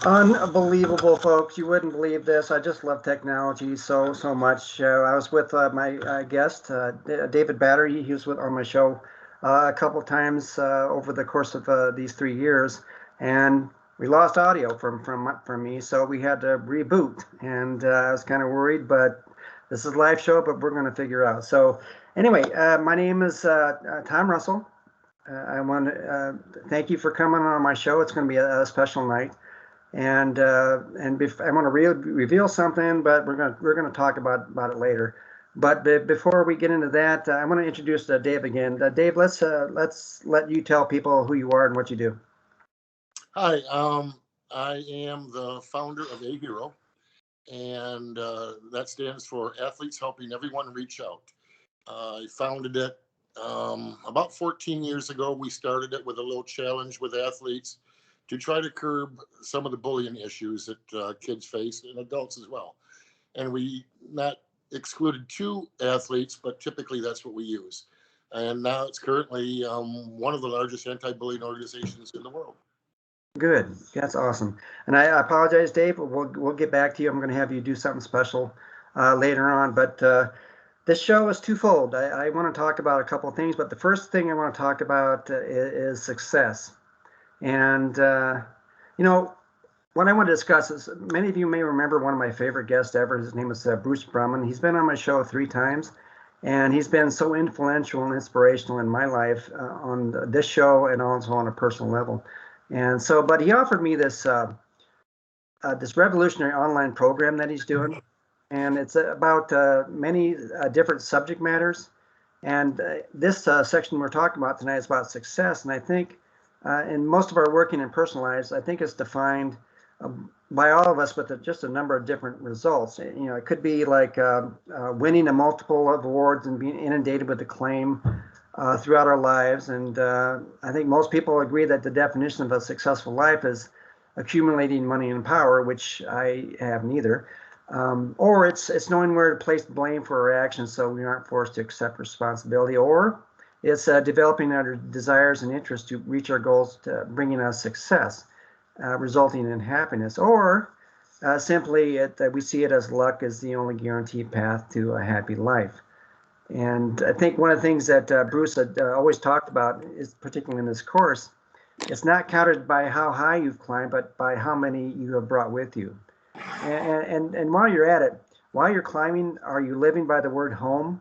Unbelievable, folks. You wouldn't believe this. I just love technology so much. I was with my guest, David Battery. He was on my show a couple times over the course of these 3 years, and we lost audio from me, so we had to reboot. And I was kind of worried, but this is a live show, but we're going to figure out. So anyway, my name is Tom Russell. I want to thank you for coming on my show. It's going to be a special night. And I want to reveal something, but we're gonna talk about it later. But before we get into that, I want to introduce Dave again. Dave, let's let you tell people who you are and what you do. Hi, I am the founder of AHERO, and that stands for Athletes Helping Everyone Reach Out. I founded it about 14 years ago. We started it with a little challenge with athletes to try to curb some of the bullying issues that kids face and adults as well. And we not excluded two athletes, but typically that's what we use. And now it's currently one of the largest anti-bullying organizations in the world. Good, that's awesome. And I apologize, Dave. We'll get back to you. I'm going to have you do something special later on, but. This show is twofold. I want to talk about a couple of things, but the first thing I want to talk about is success. And, what I want to discuss is many of you may remember one of my favorite guests ever. His name is Bruce Brumman. He's been on my show 3 times, and he's been so influential and inspirational in my life on this show and also on a personal level. And so, but he offered me this revolutionary online program that he's doing. And it's about many different subject matters. And this section we're talking about tonight is about success. And I think in most of our working and personal lives, I think it's defined by all of us with just a number of different results. It could be like winning a multiple of awards and being inundated with acclaim throughout our lives. And I think most people agree that the definition of a successful life is accumulating money and power, which I have neither. Or it's knowing where to place the blame for our actions so we aren't forced to accept responsibility, or it's developing our desires and interests to reach our goals, to bringing us success, resulting in happiness, or simply we see it as luck as the only guaranteed path to a happy life. And I think one of the things that Bruce had always talked about is, particularly in this course, it's not counted by how high you've climbed, but by how many you have brought with you. And while you're at it, while you're climbing, are you living by the word home?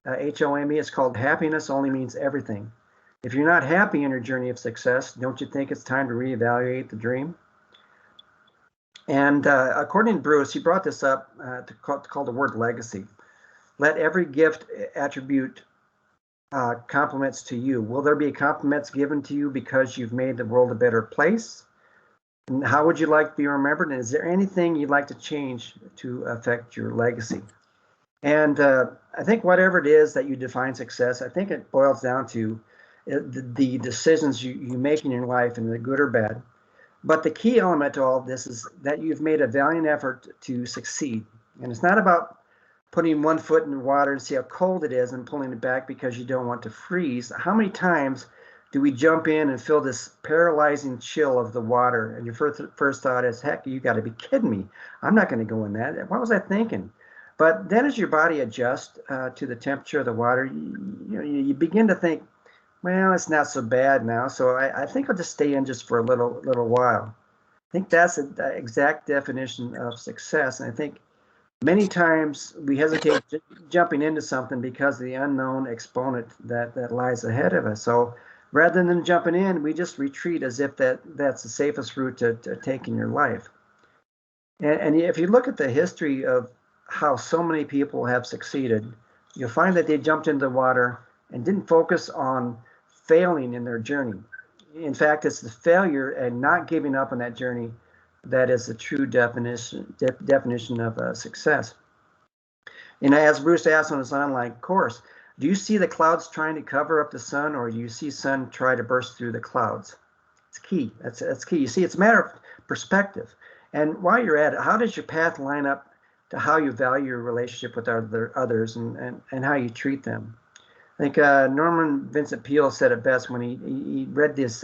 HOME, it's called happiness only means everything. If you're not happy in your journey of success, don't you think it's time to reevaluate the dream? And according to Bruce, he brought this up to call the word legacy. Let every gift attribute compliments to you. Will there be compliments given to you because you've made the world a better place? And how would you like to be remembered? And is there anything you'd like to change to affect your legacy? And I think whatever it is that you define success, I think it boils down to the decisions you make in your life, and the good or bad. But the key element to all of this is that you've made a valiant effort to succeed. And it's not about putting one foot in the water and see how cold it is and pulling it back because you don't want to freeze. How many times do we jump in and feel this paralyzing chill of the water? And your first thought is, heck, you got to be kidding me. I'm not going to go in that. What was I thinking? But then as your body adjusts to the temperature of the water, you begin to think, well, it's not so bad now. So I think I'll just stay in just for a little while. I think that's the exact definition of success. And I think many times we hesitate jumping into something because of the unknown exponent that lies ahead of us. So rather than jumping in, we just retreat as if that's the safest route to take in your life. And if you look at the history of how so many people have succeeded, you'll find that they jumped into the water and didn't focus on failing in their journey. In fact, it's the failure and not giving up on that journey that is the true definition of success. And as Bruce asked on his online course, do you see the clouds trying to cover up the sun, or do you see sun try to burst through the clouds? It's key. That's key. You see, it's a matter of perspective. And while you're at it, how does your path line up to how you value your relationship with others and how you treat them? I think Norman Vincent Peale said it best when he read this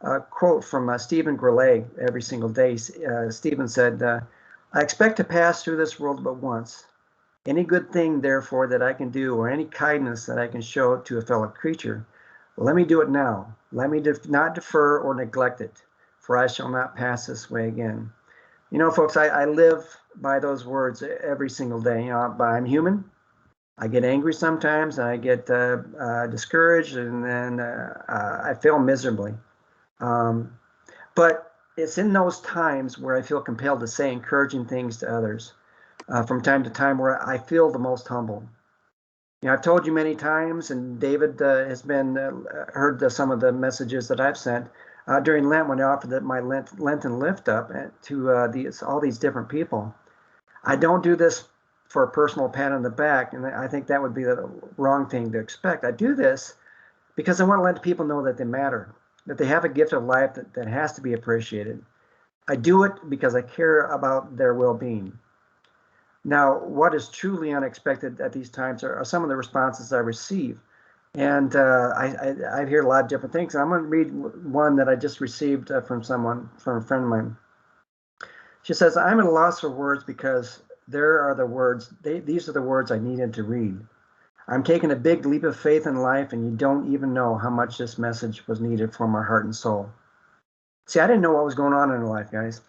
a quote from Stephen Gourlay every single day. Stephen said, I expect to pass through this world but once. Any good thing, therefore, that I can do, or any kindness that I can show to a fellow creature, let me do it now. Let me not defer or neglect it, for I shall not pass this way again. You know, folks, I live by those words every single day. You know, I'm human. I get angry sometimes, and I get discouraged, and then I fail miserably. Um, but it's in those times where I feel compelled to say encouraging things to others. From time to time, where I feel the most humble. You know, I've told you many times, and David has been heard some of the messages that I've sent during Lent when I offered my Lenten lift up to all these different people. I don't do this for a personal pat on the back, and I think that would be the wrong thing to expect. I do this because I want to let people know that they matter, that they have a gift of life that has to be appreciated. I do it because I care about their well-being. Now, what is truly unexpected at these times are some of the responses I receive. And I hear a lot of different things. And I'm going to read one that I just received from a friend of mine. She says, I'm at a loss for words because there are the words, these are the words I needed to read. I'm taking a big leap of faith in life, and you don't even know how much this message was needed for my heart and soul. See, I didn't know what was going on in her life, guys.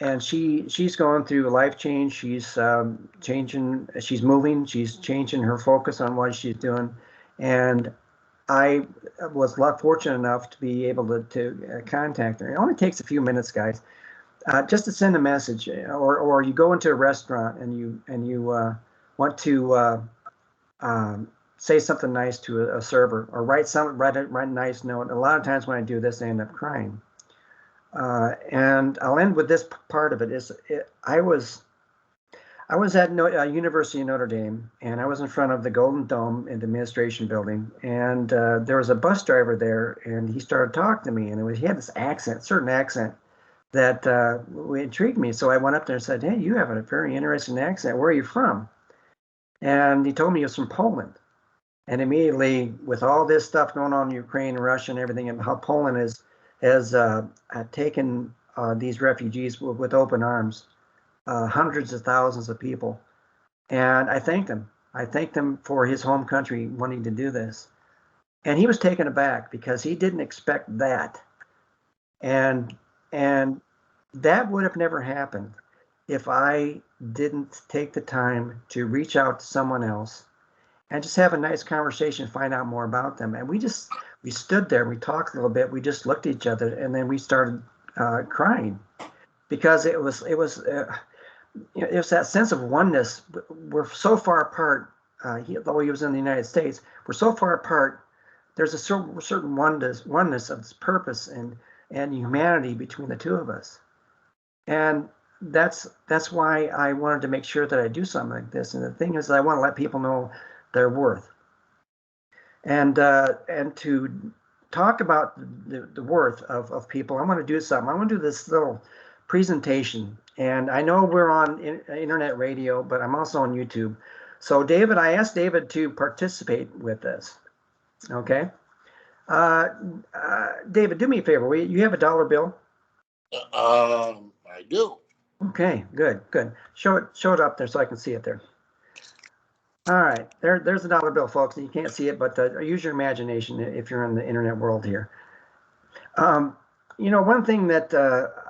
And she's going through a life change. She's changing. She's moving. She's changing her focus on what she's doing. And I was fortunate enough to be able to contact her. It only takes a few minutes, guys, just to send a message, or you go into a restaurant and you want to say something nice to a server, or write a nice note. A lot of times when I do this, I end up crying. And I'll end with this part of it. I was at University of Notre Dame, and I was in front of the Golden Dome in the administration building, and there was a bus driver there, and he started talking to me, and he had this certain accent that intrigued me. So I went up there and said, "Hey, you have a very interesting accent. Where are you from?" And he told me he was from Poland. And immediately, with all this stuff going on in Ukraine and Russia and everything, and how Poland has taken these refugees with open arms, hundreds of thousands of people. And I thanked him. I thanked him for his home country wanting to do this. And he was taken aback because he didn't expect that. And that would have never happened if I didn't take the time to reach out to someone else and just have a nice conversation, find out more about them. And we stood there, we talked a little bit, we just looked at each other, and then we started crying because it was that sense of oneness. We're so far apart, though he was in the United States, we're so far apart. There's a certain oneness of purpose and humanity between the two of us. And that's why I wanted to make sure that I do something like this. And the thing is, I want to let people know their worth. And to talk about the worth of people, I want to do something. I want to do this little presentation. And I know we're on internet radio, but I'm also on YouTube. So David, I asked David to participate with this. Okay. David, do me a favor. You have a dollar bill? I do. Okay, good. Show it up there so I can see it there. All right, there's a dollar bill, folks. You can't see it, but use your imagination if you're in the internet world here. You know, one thing that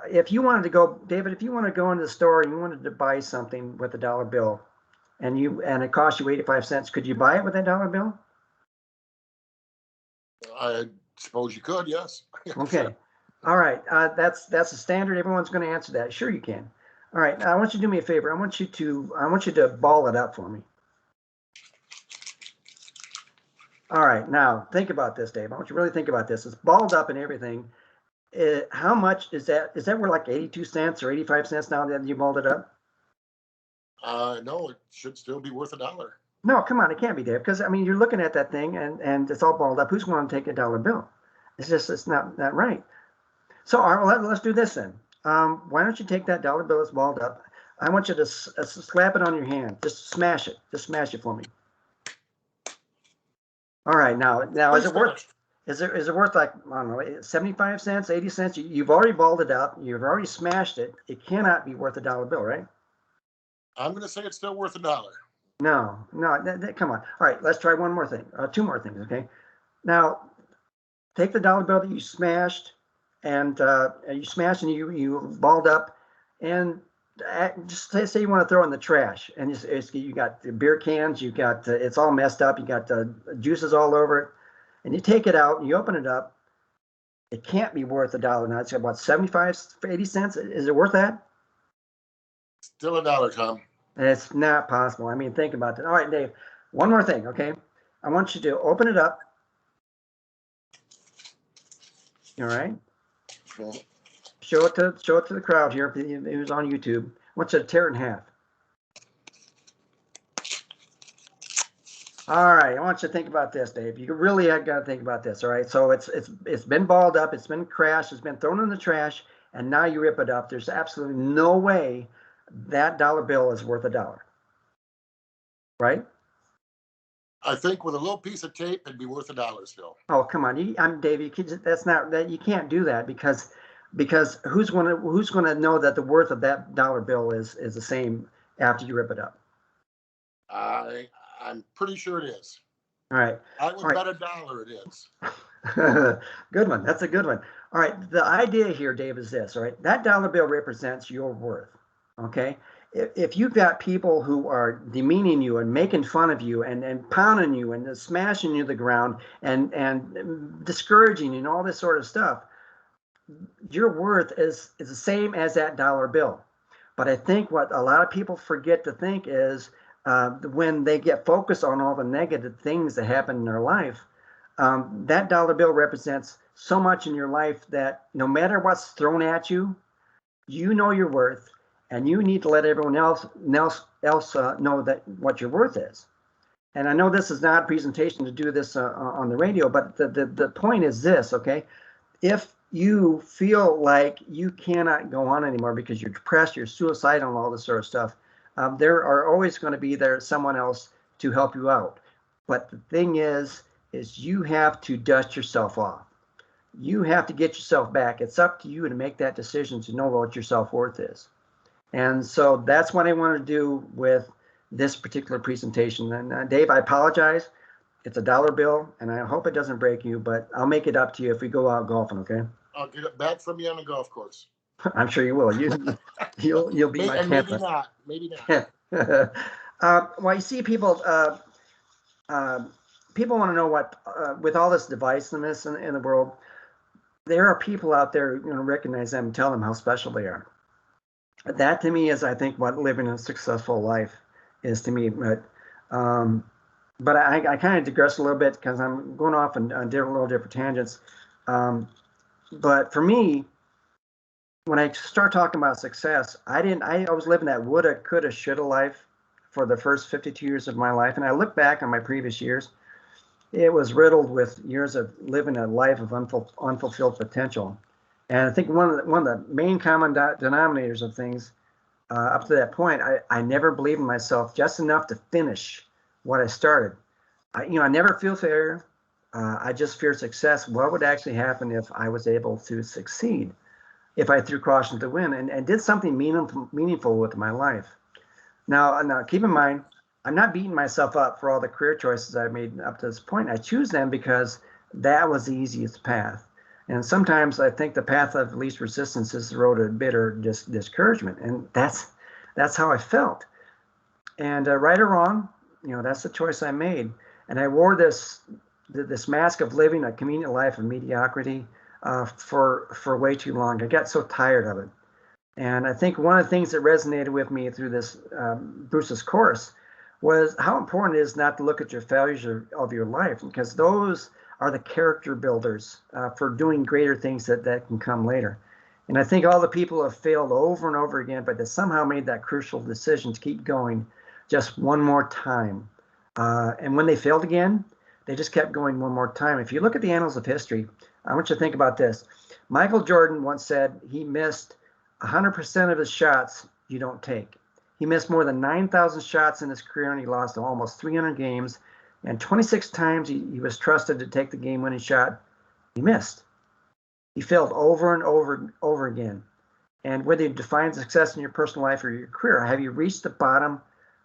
if you wanted to go, David, if you want to go into the store and you wanted to buy something with a dollar bill, and it cost you 85 cents, could you buy it with that dollar bill? I suppose you could, yes. Okay. Sure. All right. That's a standard. Everyone's going to answer that. Sure, you can. All right. Now I want you to do me a favor. I want you to ball it up for me. All right. Now think about this, Dave. I want you to really think about this. It's balled up and everything. How much is that? Is that worth like 82 cents or 85 cents now that you balled it up? No, it should still be worth $1. No, come on. It can't be, Dave, because I mean, you're looking at that thing and it's all balled up. Who's going to take a dollar bill? It's not right. So let's do this then. Why don't you take that dollar bill that's balled up? I want you to slap it on your hand. Just smash it. Just smash it for me. All right. Now is it worth? Is it worth like, I don't know, 75 cents, 80 cents? You've already balled it up. You've already smashed it. It cannot be worth a dollar bill, right? I'm going to say it's still worth $1. No, no, come on. All right, let's try one more thing. Two more things, okay? Now, take the dollar bill that you smashed, and you balled up, and just say you want to throw it in the trash, and you got the beer cans, you got it's all messed up, you got juices all over it, and you take it out and you open it up. It can't be worth a dollar now. It's about 75, 80 cents. Is it worth that? Still $1, Tom. It's not possible. I mean, think about that. All right, Dave, one more thing, okay? I want you to open it up. All right. Okay. Show it to the crowd here who's on YouTube. I want you to tear it in half. All right, I want you to think about this, Dave. You really have got to think about this. All right, so it's been balled up, it's been crashed, it's been thrown in the trash, and now you rip it up. There's absolutely no way that dollar bill is worth a dollar, right? I think with a little piece of tape, it'd be worth $1 still. Oh, come on, I'm Dave. That's not that you can't do that because who's gonna know that the worth of that dollar bill is the same after you rip it up? I'm pretty sure it is. All right. I would bet $1 it is. Good one. That's a good one. All right. The idea here, Dave, is this. All right. That dollar bill represents your worth. Okay. If you've got people who are demeaning you and making fun of you and pounding you and smashing you to the ground and discouraging you and all this sort of stuff, your worth is the same as that dollar bill. But I think what a lot of people forget to think is when they get focused on all the negative things that happen in their life, that dollar bill represents so much in your life that no matter what's thrown at you, you know your worth, and you need to let everyone else know that what your worth is. And I know this is not a presentation to do this on the radio, but the point is this, okay? If you feel like you cannot go on anymore because you're depressed, you're suicidal, and all this sort of stuff, there are always going to be someone else to help you out. But the thing is you have to dust yourself off. You have to get yourself back. It's up to you to make that decision to know what your self-worth is. And so that's what I want to do with this particular presentation. And Dave, I apologize. It's a dollar bill, and I hope it doesn't break you, but I'll make it up to you if we go out golfing, okay? I'll get it back from you on the golf course. I'm sure you will. You'll be my maybe not. Maybe not. Well, you see, people want to know what, with all this divisiveness in the world, there are people out there who recognize them and tell them how special they are. That to me is, I think, what living a successful life is to me. But I kind of digress a little bit because I'm going off on little different tangents. But for me, when I start talking about success, I was living that woulda, coulda, shoulda life for the first 52 years of my life. And I look back on my previous years, it was riddled with years of living a life of unfulfilled potential. And I think one of the main common denominators of things up to that point, I never believed in myself just enough to finish what I started. I never feel failure. I just fear success. What would actually happen if I was able to succeed? If I threw caution to the wind and did something meaningful with my life. Now, keep in mind, I'm not beating myself up for all the career choices I've made up to this point. I choose them because that was the easiest path. And sometimes I think the path of least resistance is the road of bitter discouragement. And that's how I felt. And right or wrong, that's the choice I made. And I wore this mask of living a convenient life of mediocrity for way too long. I got so tired of it. And I think one of the things that resonated with me through this Bruce's course was how important it is not to look at your failures of your life, because those are the character builders for doing greater things that can come later. And I think all the people who have failed over and over again, but they somehow made that crucial decision to keep going just one more time. And when they failed again, they just kept going one more time. If you look at the annals of history, I want you to think about this. Michael Jordan once said he missed 100% of his shots you don't take. He missed more than 9,000 shots in his career, and he lost almost 300 games. And 26 times he was trusted to take the game-winning shot, You missed. You failed over and over and over again. And whether you define success in your personal life or your career, have you reached the bottom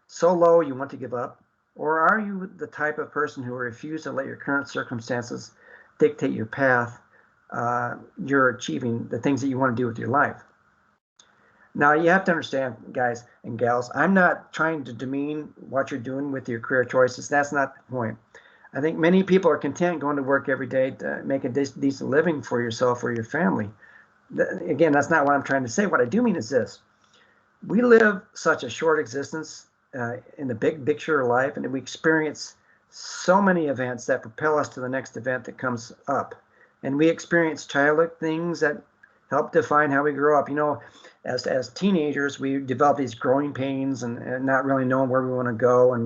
so low you want to give up? Or are you the type of person who refuses to let your current circumstances dictate your path, you're achieving the things that you want to do with your life? Now, you have to understand, guys and gals, I'm not trying to demean what you're doing with your career choices. That's not the point. I think many people are content going to work every day to make a decent living for yourself or your family. Again, that's not what I'm trying to say. What I do mean is this. We live such a short existence in the big picture of life, and we experience so many events that propel us to the next event that comes up. And we experience childhood things that help define how we grow up. You know, as teenagers, we develop these growing pains and not really knowing where we want to go.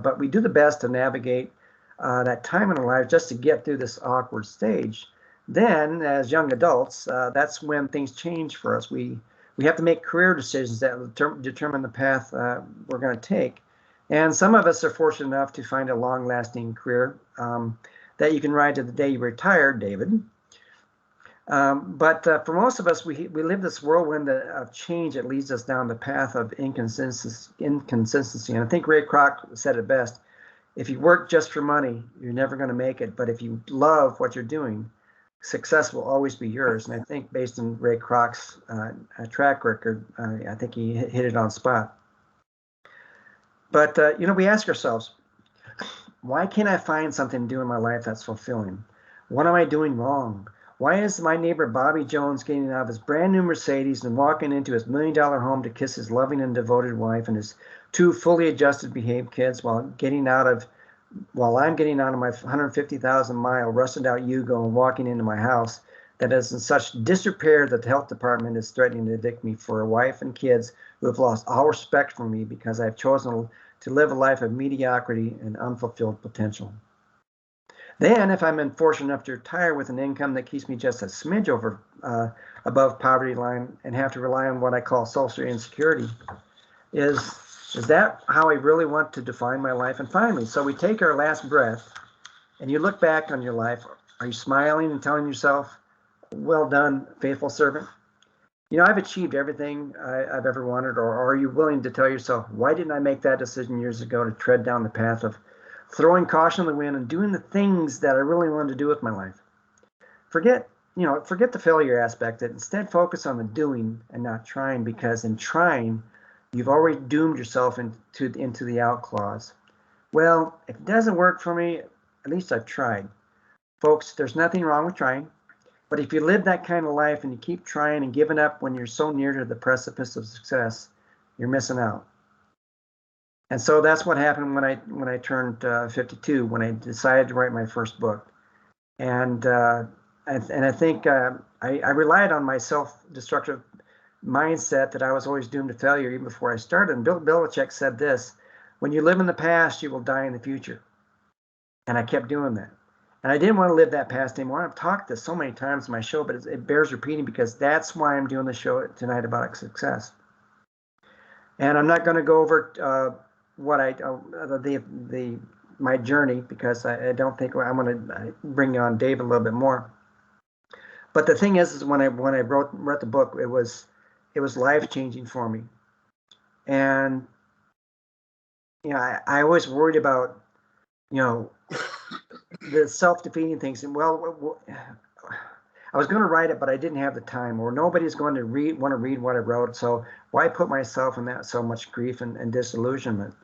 But we do the best to navigate that time in our life just to get through this awkward stage. Then, as young adults, that's when things change for us. We have to make career decisions that determine the path we're going to take. And some of us are fortunate enough to find a long-lasting career that you can ride to the day you retire, David. But for most of us, we live this whirlwind of change that leads us down the path of inconsistency. And I think Ray Kroc said it best. If you work just for money, you're never going to make it. But if you love what you're doing, success will always be yours. And I think based on Ray Kroc's track record, I think he hit it on spot. But, we ask ourselves, why can't I find something to do in my life that's fulfilling? What am I doing wrong? Why is my neighbor Bobby Jones getting out of his brand new Mercedes and walking into his $1 million home to kiss his loving and devoted wife and his 2 fully adjusted behaved kids while I'm getting out of my 150,000-mile rusted out Yugo and walking into my house that is in such disrepair that the health department is threatening to evict me for a wife and kids who have lost all respect for me because I've chosen to live a life of mediocrity and unfulfilled potential. Then, if I'm fortunate enough to retire with an income that keeps me just a smidge above poverty line and have to rely on what I call social insecurity, is that how I really want to define my life? And finally, so we take our last breath and you look back on your life. Are you smiling and telling yourself, well done, faithful servant? I've achieved everything I've ever wanted. Or are you willing to tell yourself, why didn't I make that decision years ago to tread down the path of throwing caution in the wind and doing the things that I really wanted to do with my life? Forget the failure aspect. Instead, focus on the doing and not trying, because in trying, you've already doomed yourself into the out clause. Well, if it doesn't work for me, at least I've tried. Folks, there's nothing wrong with trying. But if you live that kind of life and you keep trying and giving up when you're so near to the precipice of success, you're missing out. And so that's what happened when I turned 52, when I decided to write my first book. And I think I relied on my self-destructive mindset that I was always doomed to failure even before I started. And Bill Belichick said this: when you live in the past, you will die in the future. And I kept doing that. And I didn't want to live that past anymore. I've talked this so many times in my show, but it bears repeating because that's why I'm doing the show tonight about success. And I'm not going to go over my journey, because I don't think I'm going to bring on Dave a little bit more. But the thing is when I wrote the book, it was life changing for me. And I always worried about the self-defeating things. And well, I was going to write it, but I didn't have the time, or nobody's going to want to read what I wrote. So why put myself in that so much grief and disillusionment?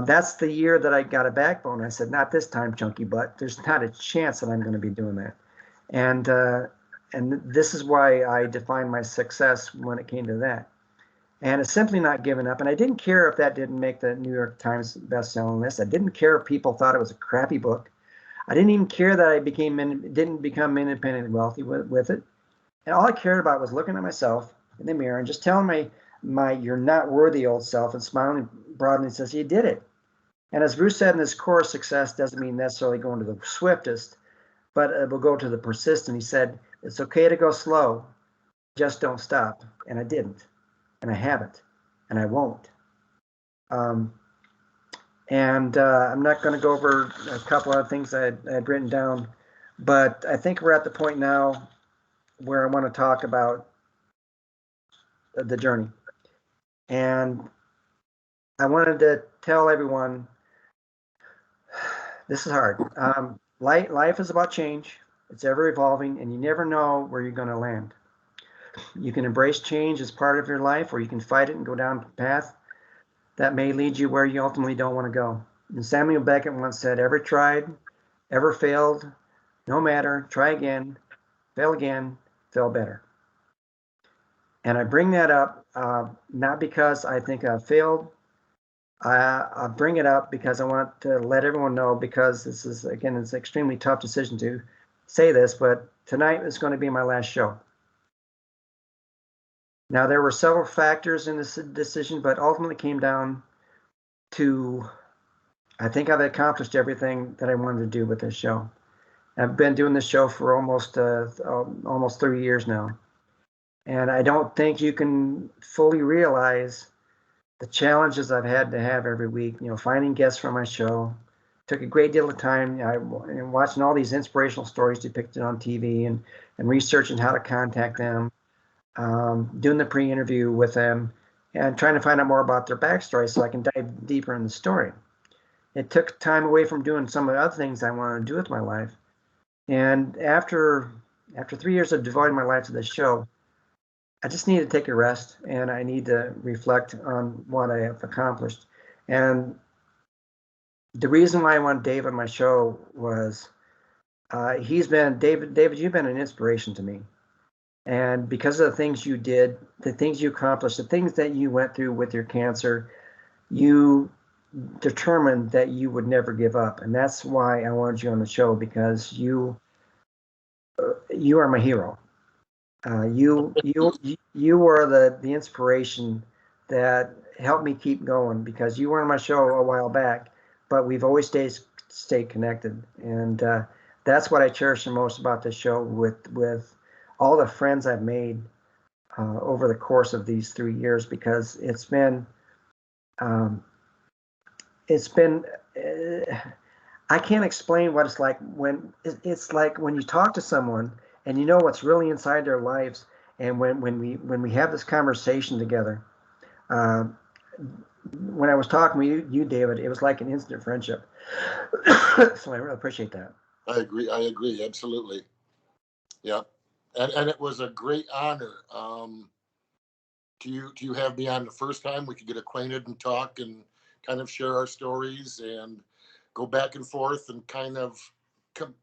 That's the year that I got a backbone. I said, not this time, chunky butt. There's not a chance that I'm going to be doing that. And this is why I defined my success when it came to that. And it's simply not giving up. And I didn't care if that didn't make the New York Times best-selling list. I didn't care if people thought it was a crappy book. I didn't even care that I didn't become independently wealthy with it. And all I cared about was looking at myself in the mirror and just telling my you're not worthy old self, and smiling broadly and says, you did it. And as Bruce said in his course, success doesn't mean necessarily going to the swiftest, but it will go to the persistent. He said, it's okay to go slow, just don't stop. And I didn't, and I haven't, and I won't. I'm not going to go over a couple of things I had written down But I think we're at the point now where I want to talk about the journey. And I wanted to tell everyone this is hard. Life is about change. It's ever evolving, and you never know where you're going to land. You can embrace change as part of your life, or you can fight it and go down a path that may lead you where you ultimately don't want to go. And Samuel Beckett once said, "Ever tried, ever failed, no matter, try again, fail better." And I bring that up not because I think I've failed. I bring it up because I want to let everyone know, because this is, again, it's an extremely tough decision to say this, but tonight is going to be my last show. Now, there were several factors in this decision, but ultimately came down to, I think I've accomplished everything that I wanted to do with this show. I've been doing this show for almost 3 years now. And I don't think you can fully realize the challenges I've had to have every week, finding guests for my show. Took a great deal of time watching all these inspirational stories depicted on TV and researching how to contact them, doing the pre-interview with them, and trying to find out more about their backstory so I can dive deeper in the story. It took time away from doing some of the other things I wanted to do with my life. And after 3 years of devoting my life to this show, I just need to take a rest, and I need to reflect on what I have accomplished. And the reason why I wanted Dave on my show was David, you've been an inspiration to me. And because of the things you did, the things you accomplished, the things that you went through with your cancer, you determined that you would never give up. And that's why I wanted you on the show, because you are my hero. You were the inspiration that helped me keep going, because you were on my show a while back, but we've always stayed connected, and that's what I cherish the most about this show, with all the friends I've made over the course of these 3 years, because it's been I can't explain what it's like when you talk to someone and you know what's really inside their lives, and when we have this conversation together. When I was talking with you, David, it was like an instant friendship. So I really appreciate that. I agree, absolutely. Yeah, and it was a great honor. Do you have me on the first time? We could get acquainted and talk and kind of share our stories and go back and forth and kind of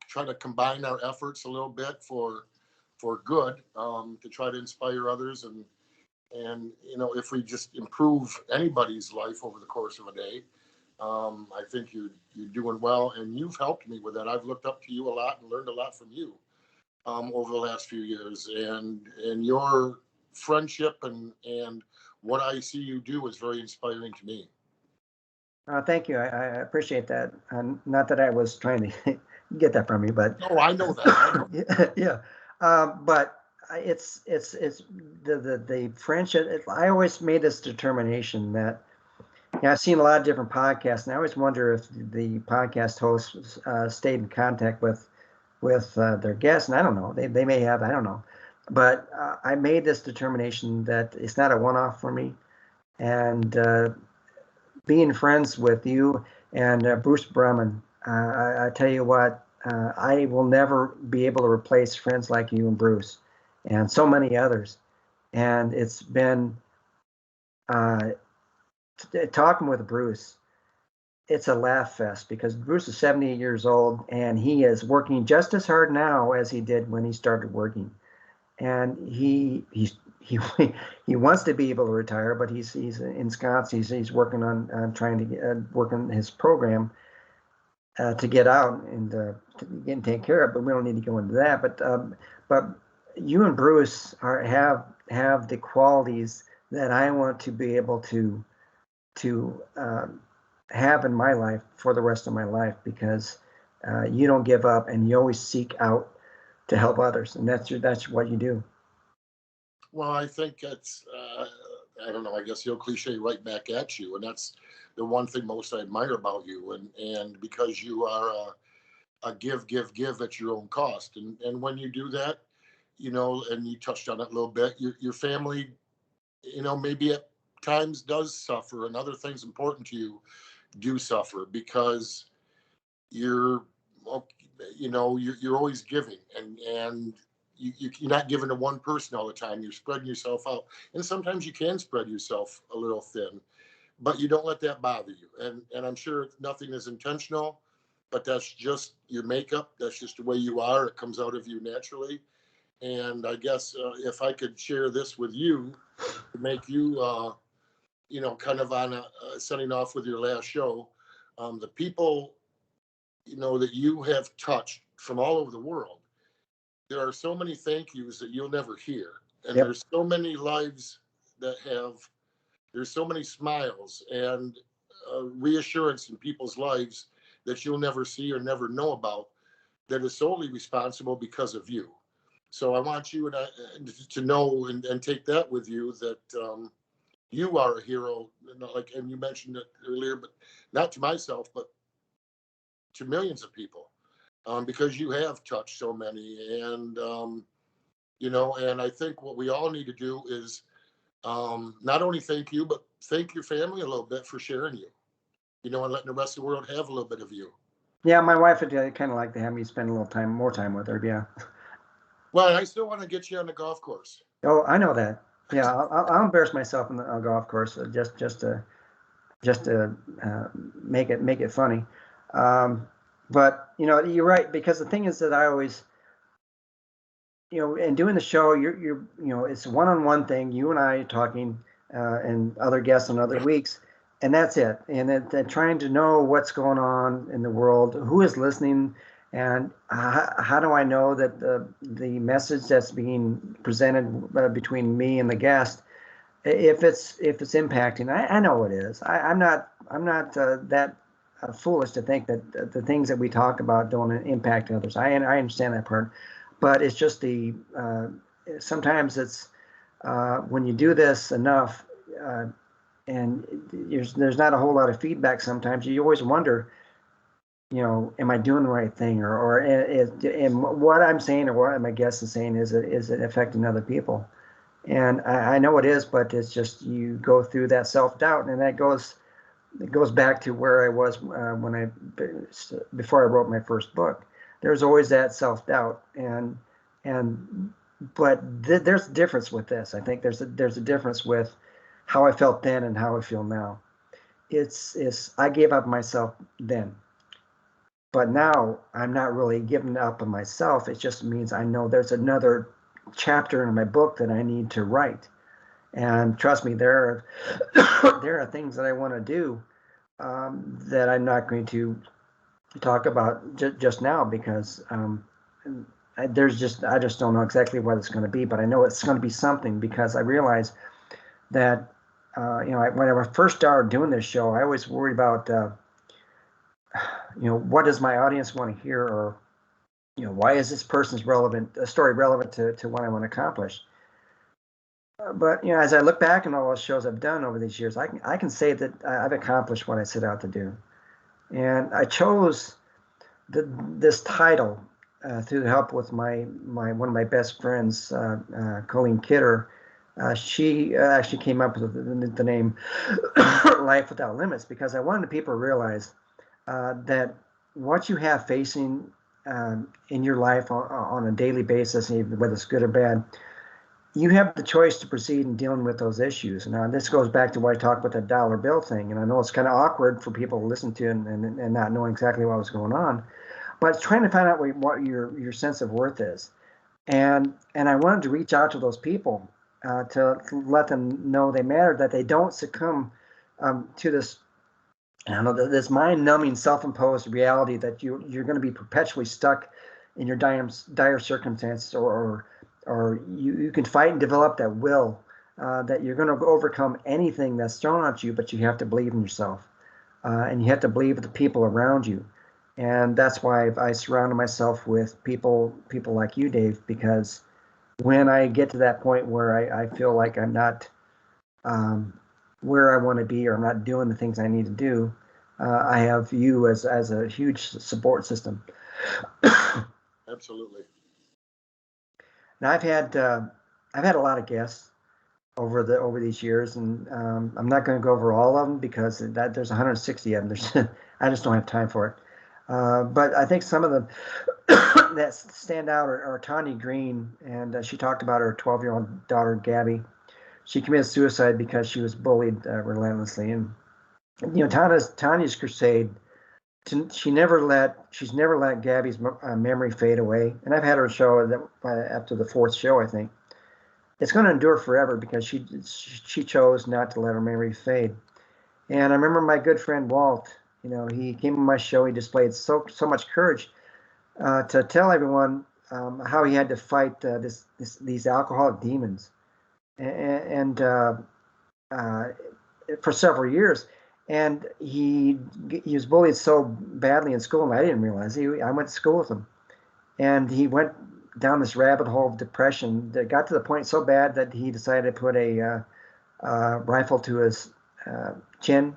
try to combine our efforts a little bit for good, to try to inspire others, and if we just improve anybody's life over the course of a day. I think you're doing well, and you've helped me with that. I've looked up to you a lot and learned a lot from you over the last few years, and your friendship and what I see you do is very inspiring to me. Thank you. I appreciate that. Not that I was trying to get that from you, but no, I know that. Yeah. But it's the friendship. I always made this determination that, I've seen a lot of different podcasts, and I always wonder if the podcast hosts stayed in contact with their guests. And I don't know, they may have, I don't know, but I made this determination that it's not a one-off for me. And being friends with you and Bruce Brumman, I tell you what, I will never be able to replace friends like you and Bruce and so many others. And it's been talking with Bruce, it's a laugh fest, because Bruce is 78 years old and he is working just as hard now as he did when he started working. And he wants to be able to retire, but he's ensconced. He's working on trying to work on his program to get out and to get taken care of. But we don't need to go into that. But you and Bruce have the qualities that I want to be able to have in my life for the rest of my life, because you don't give up and you always seek out to help others, and that's what you do. Well, I think that's, I don't know, I guess the old cliche right back at you. And that's the one thing most I admire about you. And because you are give at your own cost. And when you do that, and you touched on it a little bit, your family, maybe at times does suffer, and other things important to you do suffer because you're, you're always giving, and you're not giving to one person all the time. You're spreading yourself out, and sometimes you can spread yourself a little thin, but you don't let that bother you. And I'm sure nothing is intentional, but that's just your makeup. That's just the way you are. It comes out of you naturally. And I guess if I could share this with you to make you, kind of on setting off with your last show, the people, that you have touched from all over the world, there are so many thank yous that you'll never hear. And Yep. there's so many lives there's so many smiles and reassurance in people's lives that you'll never see or never know about, that is solely responsible because of you. So I want you to know and take that with you, that you are a hero, and you mentioned it earlier, but not to myself, but to millions of people, because you have touched so many. And, and I think what we all need to do is not only thank you, but thank your family a little bit for sharing you, and letting the rest of the world have a little bit of you. Yeah, my wife would kind of like to have me spend a little more time with her. Yeah. Well, I still want to get you on the golf course. Oh, I know that. Yeah, I'll embarrass myself on the golf course just to make it funny. But you're right, because the thing is that I always, in doing the show, you're it's a one-on-one thing. You and I talking, and other guests on other weeks, and that's it. And that trying to know what's going on in the world, who is listening, and how do I know that the message that's being presented between me and the guest, if it's impacting, I know it is. I'm not that foolish to think that the things that we talk about don't impact others. I understand that part, but it's just sometimes it's when you do this enough, and there's not a whole lot of feedback. Sometimes you always wonder, am I doing the right thing, or what I'm saying or what my guest is saying, is it affecting other people? And I know it is, but it's just, you go through that self-doubt, and it goes back to where I was before I wrote my first book. There's always that self-doubt, but there's a difference with this. I think there's a difference with how I felt then and how I feel now. It's I gave up myself then, but now I'm not really giving up on myself. It just means I know there's another chapter in my book that I need to write. And trust me, there are things that I want to do that I'm not going to talk about just now, because I just don't know exactly what it's going to be, but I know it's going to be something, because I realize that when I first started doing this show, I always worried about what does my audience want to hear, or why is this person's story relevant to what I want to accomplish. But as I look back on all those shows I've done over these years, I can say that I've accomplished what I set out to do. And I chose this title through the help with one of my best friends, Colleen Kidder. She actually came up with the name Life Without Limits, because I wanted people to realize that what you have facing in your life on a daily basis, whether it's good or bad, you have the choice to proceed in dealing with those issues. Now, this goes back to what I talked about, the dollar bill thing. And I know it's kind of awkward for people to listen to and not knowing exactly what was going on, but it's trying to find out what your sense of worth is. And I wanted to reach out to those people to let them know they matter, that they don't succumb to this, this mind-numbing, self-imposed reality that you're going to be perpetually stuck in your dire circumstances, or you can fight and develop that will, that you're going to overcome anything that's thrown at you, but you have to believe in yourself, and you have to believe in the people around you. And that's why I surrounded myself with people like you, Dave, because when I get to that point where I feel like I'm not where I want to be, or I'm not doing the things I need to do, I have you as a huge support system. Absolutely. Now I've had a lot of guests over these years, and I'm not going to go over all of them because there's 160 of them. I just don't have time for it. But I think some of them that stand out are Tanya Green, and she talked about her 12-year-old daughter Gabby. She committed suicide because she was bullied relentlessly, and Tanya's crusade. She's never let Gabby's memory fade away. And I've had her show that after the fourth show, I think it's going to endure forever because she chose not to let her memory fade. And I remember my good friend Walt. He came on my show. He displayed so much courage to tell everyone how he had to fight these alcoholic demons, and for several years. And he was bullied so badly in school, and I didn't realize I went to school with him, and he went down this rabbit hole of depression that got to the point so bad that he decided to put a rifle to his chin,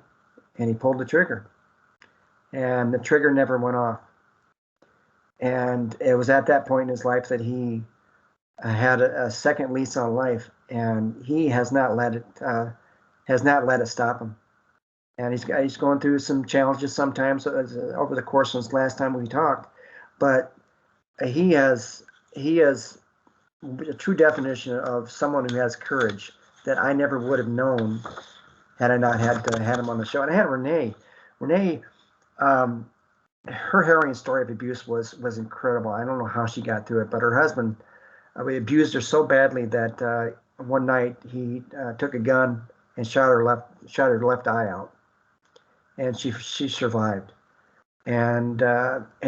and he pulled the trigger, and the trigger never went off. And it was at that point in his life that he had a second lease on life, and he has not let it stop him. And he's going through some challenges sometimes over the course of this last time we talked, but he is a true definition of someone who has courage that I never would have known had I not had him on the show. And I had Renee. Her harrowing story of abuse was incredible. I don't know how she got through it, but her husband abused her so badly that one night he took a gun and shot her left eye out, and she survived, and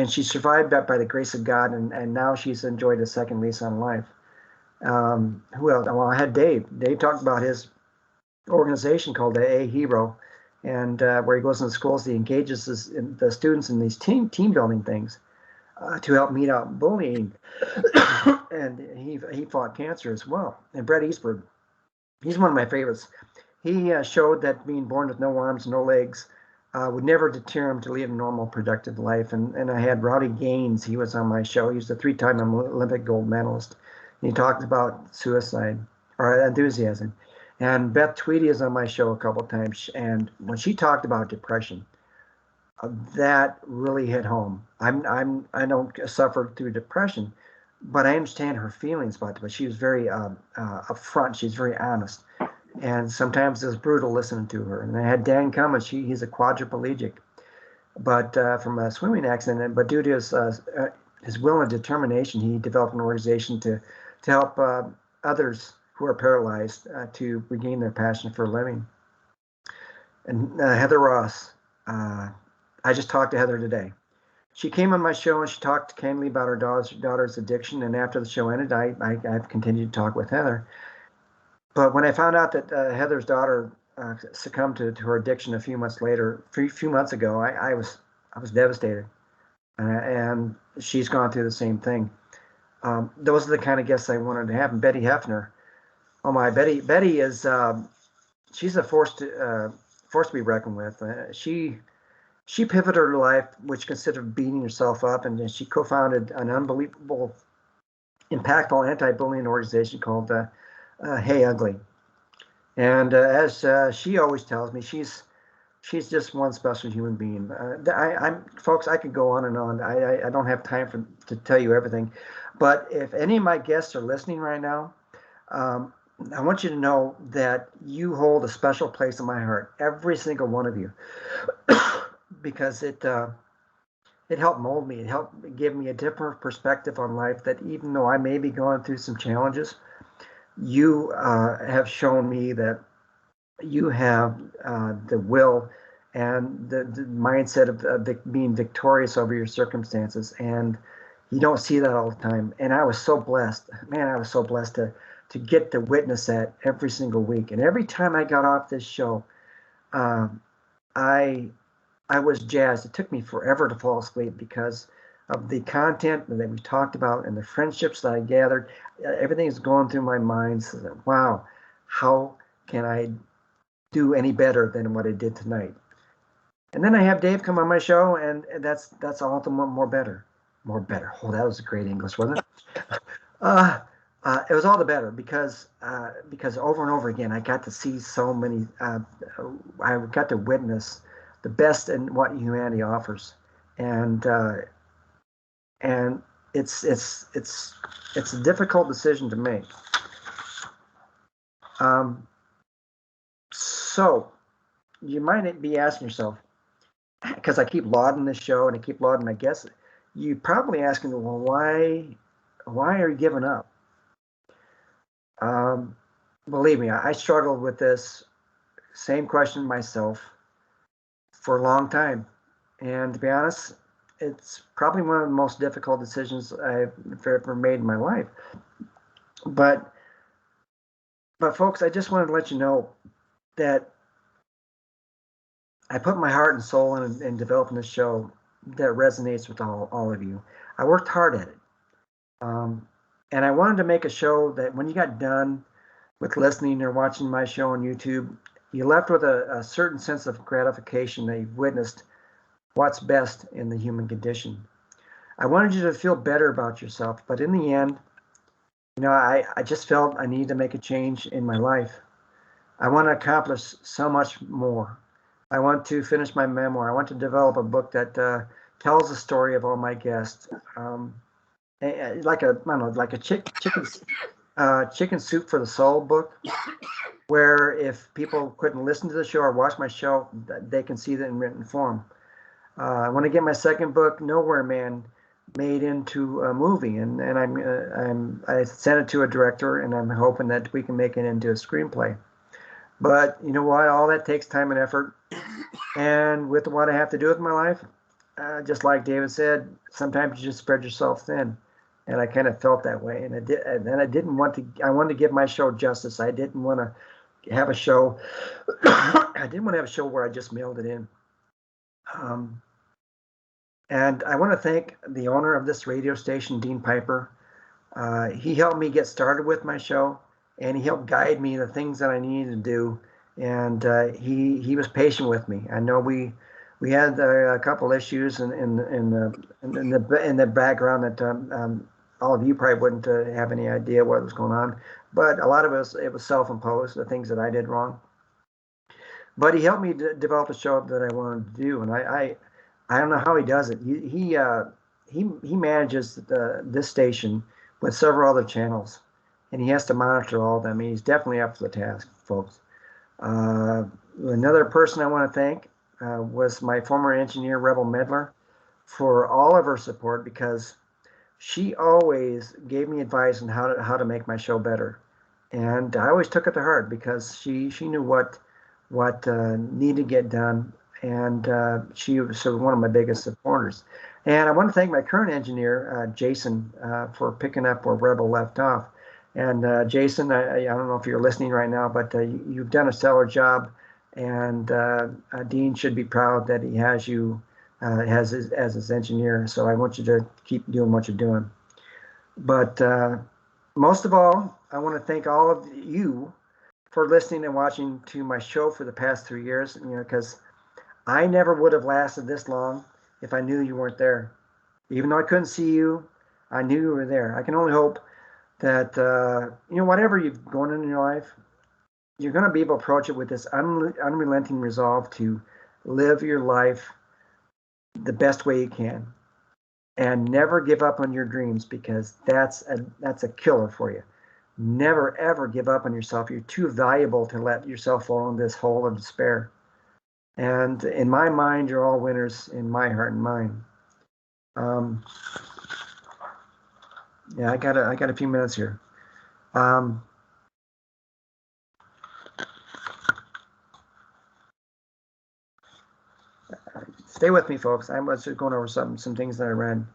she survived that by the grace of God, and now she's enjoyed a second lease on life. Who else? Well, I had Dave. Dave talked about his organization called the AHERO, and where he goes into schools, he engages the students in these team building things to help meet out bullying, and he fought cancer as well. And Brett Eastberg, he's one of my favorites. He showed that being born with no arms, no legs, would never deter him to lead a normal, productive life. And I had Rowdy Gaines. He was on my show. He was a 3-time Olympic gold medalist. And he talked about suicide or enthusiasm. And Beth Tweedy is on my show a couple of times. And when she talked about depression, that really hit home. I don't suffer through depression, but I understand her feelings about it. But she was very upfront. She's very honest. And sometimes it's brutal listening to her. And I had Dan Cummins. He's a quadriplegic, but from a swimming accident. But due to his will and determination, he developed an organization to help others who are paralyzed to regain their passion for living. And Heather Ross, I just talked to Heather today. She came on my show and she talked candidly about her daughter's addiction. And after the show ended, I've continued to talk with Heather. But when I found out that Heather's daughter succumbed to her addiction a few months ago, I was devastated, and she's gone through the same thing. Those are the kind of guests I wanted to have. And Betty Hefner, oh my, Betty is she's a force to be reckoned with. She pivoted her life, which consisted of beating herself up, and she co-founded an unbelievable, impactful anti-bullying organization called Hey Ugly. And as she always tells me, she's just one special human being. Folks, I could go on and on. I don't have time to tell you everything, but if any of my guests are listening right now, I want you to know that you hold a special place in my heart, every single one of you, because it helped mold me. It helped give me a different perspective on life. That even though I may be going through some challenges, you have shown me that you have the will and the mindset of being victorious over your circumstances, and you don't see that all the time. And I was so blessed, man. I was so blessed to get to witness that every single week. And every time I got off this show, I was jazzed. It took me forever to fall asleep because of the content that we talked about and the friendships that I gathered. Everything is going through my mind. So, wow, how can I do any better than what I did tonight? And then I have Dave come on my show, and that's all the more better. more better. Oh, that was great English, wasn't it? It was all the better because over and over again I got to see so many. I got to witness the best in what humanity offers, and and it's a difficult decision to make. So you might be asking yourself, because I keep lauding this show and I keep lauding my guests, you're probably asking, well, why are you giving up? Believe me, I struggled with this same question myself for a long time. And to be honest, it's probably one of the most difficult decisions I've ever made in my life. But folks, I just wanted to let you know that I put my heart and soul in developing this show that resonates with all of you. I worked hard at it. And I wanted to make a show that when you got done with listening or watching my show on YouTube, you left with a certain sense of gratification that you've witnessed what's best in the human condition. I wanted you to feel better about yourself, but in the end, I just felt I needed to make a change in my life. I want to accomplish so much more. I want to finish my memoir. I want to develop a book that tells the story of all my guests, like a chicken soup for the soul book, where if people couldn't listen to the show or watch my show, they can see that in written form. I want to get my second book, Nowhere Man, made into a movie, and I sent it to a director, and I'm hoping that we can make it into a screenplay. But you know what? All that takes time and effort, and with what I have to do with my life, just like David said, sometimes you just spread yourself thin, and I kind of felt that way, and I didn't want to. I wanted to give my show justice. I didn't want to have a show. I didn't want to have a show where I just mailed it in. And I want to thank the owner of this radio station, Dean Piper. He helped me get started with my show, and he helped guide me the things that I needed to do. And he was patient with me. I know we had a couple issues in the background that all of you probably wouldn't have any idea what was going on, but a lot of it was self-imposed, the things that I did wrong. But he helped me develop a show that I wanted to do, and I don't know how he does it. He manages this station with several other channels, and he has to monitor all of them. He's definitely up to the task, folks. Another person I want to thank was my former engineer, Rebel Medler, for all of her support, because she always gave me advice on how to make my show better, and I always took it to heart because she knew what needed to get done. And she was one of my biggest supporters. And I want to thank my current engineer, Jason, for picking up where Rebel left off. And Jason, I don't know if you're listening right now, but you've done a stellar job. And Dean should be proud that he has you as his engineer. So I want you to keep doing what you're doing. But most of all, I want to thank all of you for listening and watching to my show for the past 3 years. Because I never would have lasted this long if I knew you weren't there. Even though I couldn't see you, I knew you were there. I can only hope that, whatever you've going on in your life, you're going to be able to approach it with this unrelenting resolve to live your life the best way you can. And never give up on your dreams, because that's a killer for you. Never, ever give up on yourself. You're too valuable to let yourself fall in this hole of despair. And in my mind, you're all winners in my heart and mind. I got a few minutes here. Stay with me, folks. I was just going over some things that I read.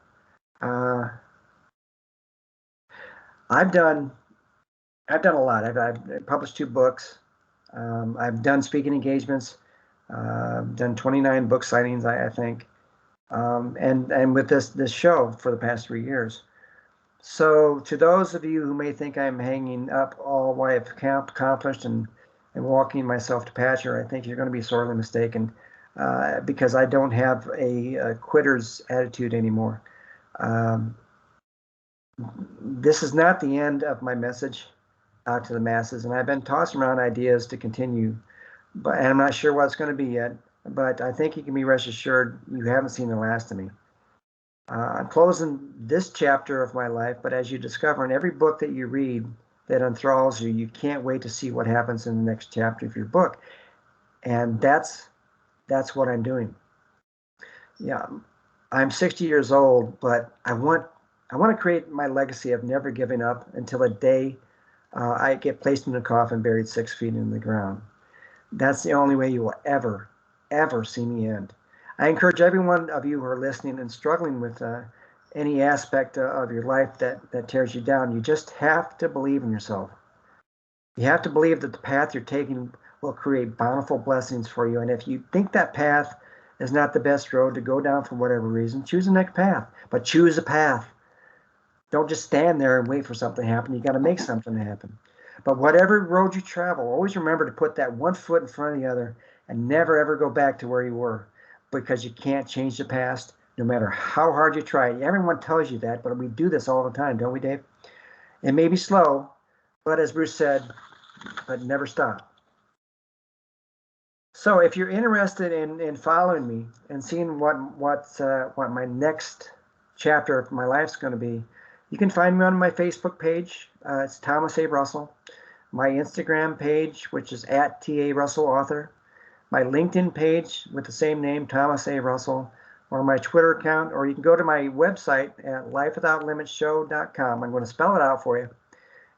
I've done a lot. I've published 2 books. I've done speaking engagements. Done 29 book signings, I think, and with this show for the past 3 years. So to those of you who may think I'm hanging up all what I've accomplished and walking myself to pasture, I think you're going to be sorely mistaken, because I don't have a quitter's attitude anymore. Um, this is not the end of my message out to the masses, and I've been tossing around ideas to continue, and I'm not sure what it's going to be yet, but I think you can be rest assured you haven't seen the last of me. I'm closing this chapter of my life, but as you discover in every book that you read that enthralls you, you can't wait to see what happens in the next chapter of your book. And that's what I'm doing. Yeah, I'm 60 years old, but I want to create my legacy of never giving up until the day I get placed in a coffin buried 6 feet in the ground. That's the only way you will ever, ever see me end. I encourage every one of you who are listening and struggling with any aspect of your life that tears you down. You just have to believe in yourself. You have to believe that the path you're taking will create bountiful blessings for you. And if you think that path is not the best road to go down for whatever reason, choose the next path. But choose a path. Don't just stand there and wait for something to happen. You got to make something happen. But whatever road you travel, always remember to put that one foot in front of the other and never ever go back to where you were, because you can't change the past no matter how hard you try. Everyone tells you that, but we do this all the time, don't we, Dave? It may be slow, but as Bruce said, but never stop. So if you're interested in following me and seeing what my next chapter of my life's going to be, you can find me on my Facebook page. It's Thomas A. Russell. My Instagram page, which is at @TA Russell Author. My LinkedIn page with the same name, Thomas A. Russell, or my Twitter account, or you can go to my website at lifewithoutlimitsshow.com. I'm going to spell it out for you.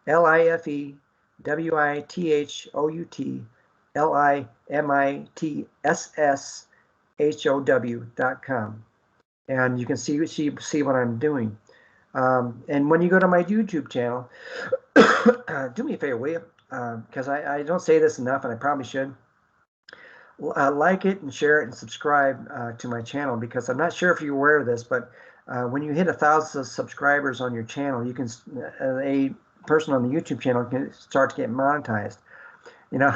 LifeWithoutlimitsshow.com. And you can see what I'm doing. And when you go to my YouTube channel, do me a favor, will you? Because I don't say this enough, and I probably should. Like it and share it and subscribe to my channel, because I'm not sure if you're aware of this, but when you hit 1,000 subscribers on your channel, you can a person on the YouTube channel can start to get monetized. You know,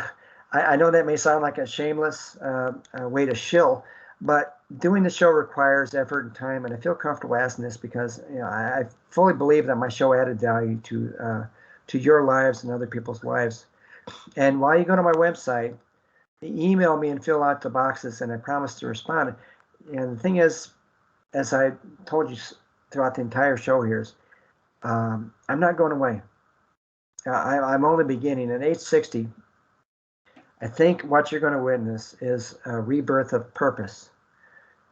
I know that may sound like a shameless way to shill, but doing the show requires effort and time, and I feel comfortable asking this because I fully believe that my show added value to your lives and other people's lives. And while you go to my website, email me and fill out the boxes, and I promise to respond. And the thing is, as I told you throughout the entire show here, I'm not going away. I'm only beginning. At age 60, I think what you're going to witness is a rebirth of purpose.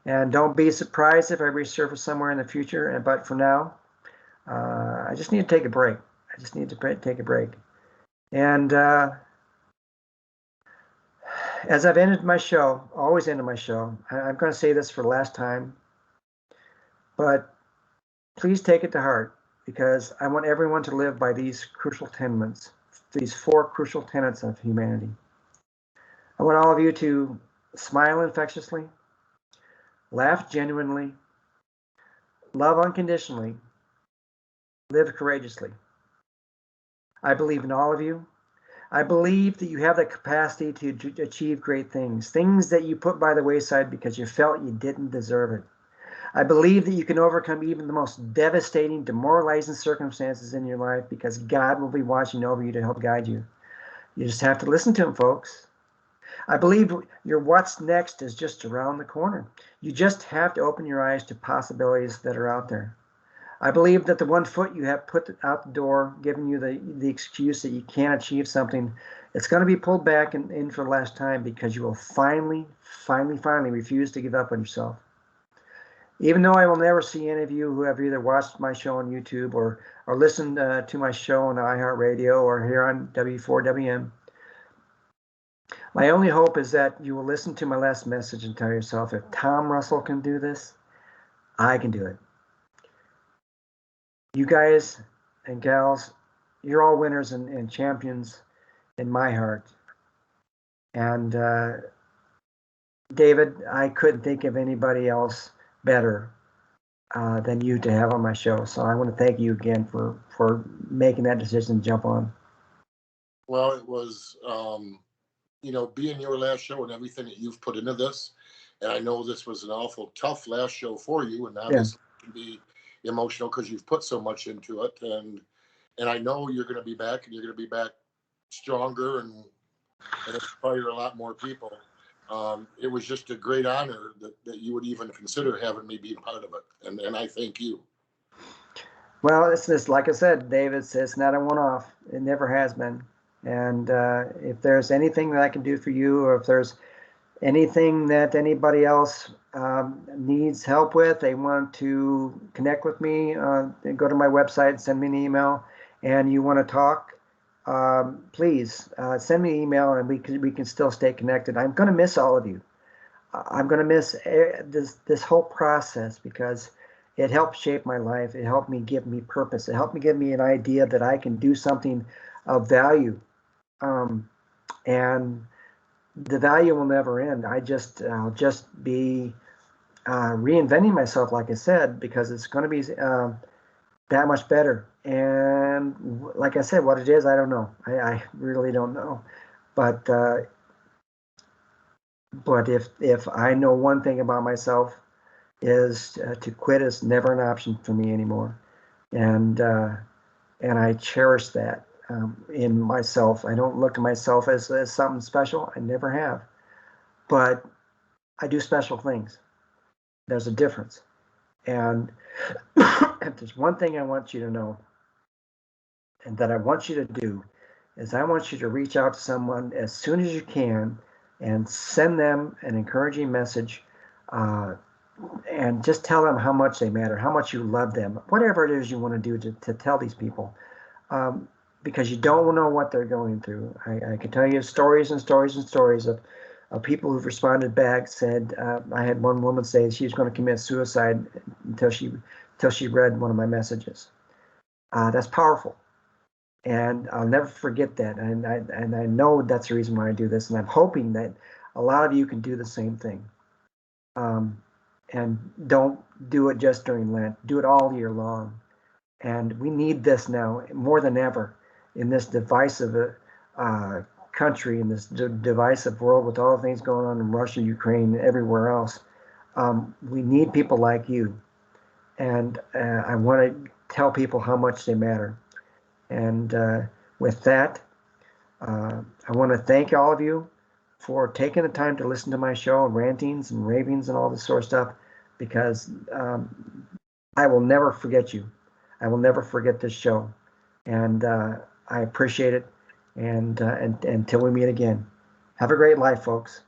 And don't be surprised if I resurface somewhere in the future. But for now, I just need to take a break. I just need to take a break. And as I've ended my show, always ended my show, I'm going to say this for the last time, but please take it to heart, because I want everyone to live by these crucial tenets, these 4 crucial tenets of humanity. I want all of you to smile infectiously, laugh genuinely, love unconditionally, live courageously. I believe in all of you. I believe that you have the capacity to achieve great things, things that you put by the wayside because you felt you didn't deserve it. I believe that you can overcome even the most devastating, demoralizing circumstances in your life because God will be watching over you to help guide you. You just have to listen to him, folks. I believe your what's next is just around the corner. You just have to open your eyes to possibilities that are out there. I believe that the one foot you have put out the door, giving you the excuse that you can't achieve something, it's going to be pulled back in for the last time, because you will finally refuse to give up on yourself. Even though I will never see any of you who have either watched my show on YouTube or listened to my show on iHeartRadio or here on W4WM, my only hope is that you will listen to my last message and tell yourself, if Tom Russell can do this, I can do it. You guys and gals, you're all winners and champions in my heart. And David, I couldn't think of anybody else better than you to have on my show. So I want to thank you again for making that decision to jump on. Well, it was, being your last show and everything that you've put into this. And I know this was an awful tough last show for you, and obviously it can be emotional because you've put so much into it, and I know you're going to be back, and you're going to be back stronger and inspire a lot more people. It was just a great honor that you would even consider having me be part of it, and I thank you. Well, it's just like I said, Dave. It's not a one-off. It never has been. And if there's anything that I can do for you, or if there's anything that anybody else needs help with, they want to connect with me, go to my website, send me an email, and you want to talk, please send me an email, and we can still stay connected. I'm going to miss all of you. I'm going to miss this whole process because it helped shape my life. It helped me give me purpose. It helped me give me an idea that I can do something of value, and the value will never end. I'll just be reinventing myself, like I said, because it's going to be that much better. And like I said, what it is, I don't know. I really don't know. But if I know one thing about myself, is to quit is never an option for me anymore, and I cherish that in myself. I don't look at myself as something special. I never have, but I do special things. There's a difference, and if there's one thing I want you to know, and that I want you to do, is I want you to reach out to someone as soon as you can and send them an encouraging message. And just tell them how much they matter, how much you love them, whatever it is you want to do to tell these people, because you don't know what they're going through. I can tell you stories and stories and stories of people who've responded back, said, I had one woman say she was going to commit suicide until she read one of my messages. That's powerful. And I'll never forget that. And I know that's the reason why I do this. And I'm hoping that a lot of you can do the same thing. And don't do it just during Lent. Do it all year long. And we need this now more than ever in this divisive country, in this divisive world with all the things going on in Russia, Ukraine, and everywhere else. We need people like you. And I want to tell people how much they matter. And with that, I want to thank all of you for taking the time to listen to my show, rantings and ravings and all this sort of stuff, because I will never forget you. I will never forget this show, and I appreciate it. And until we meet again, have a great life, folks.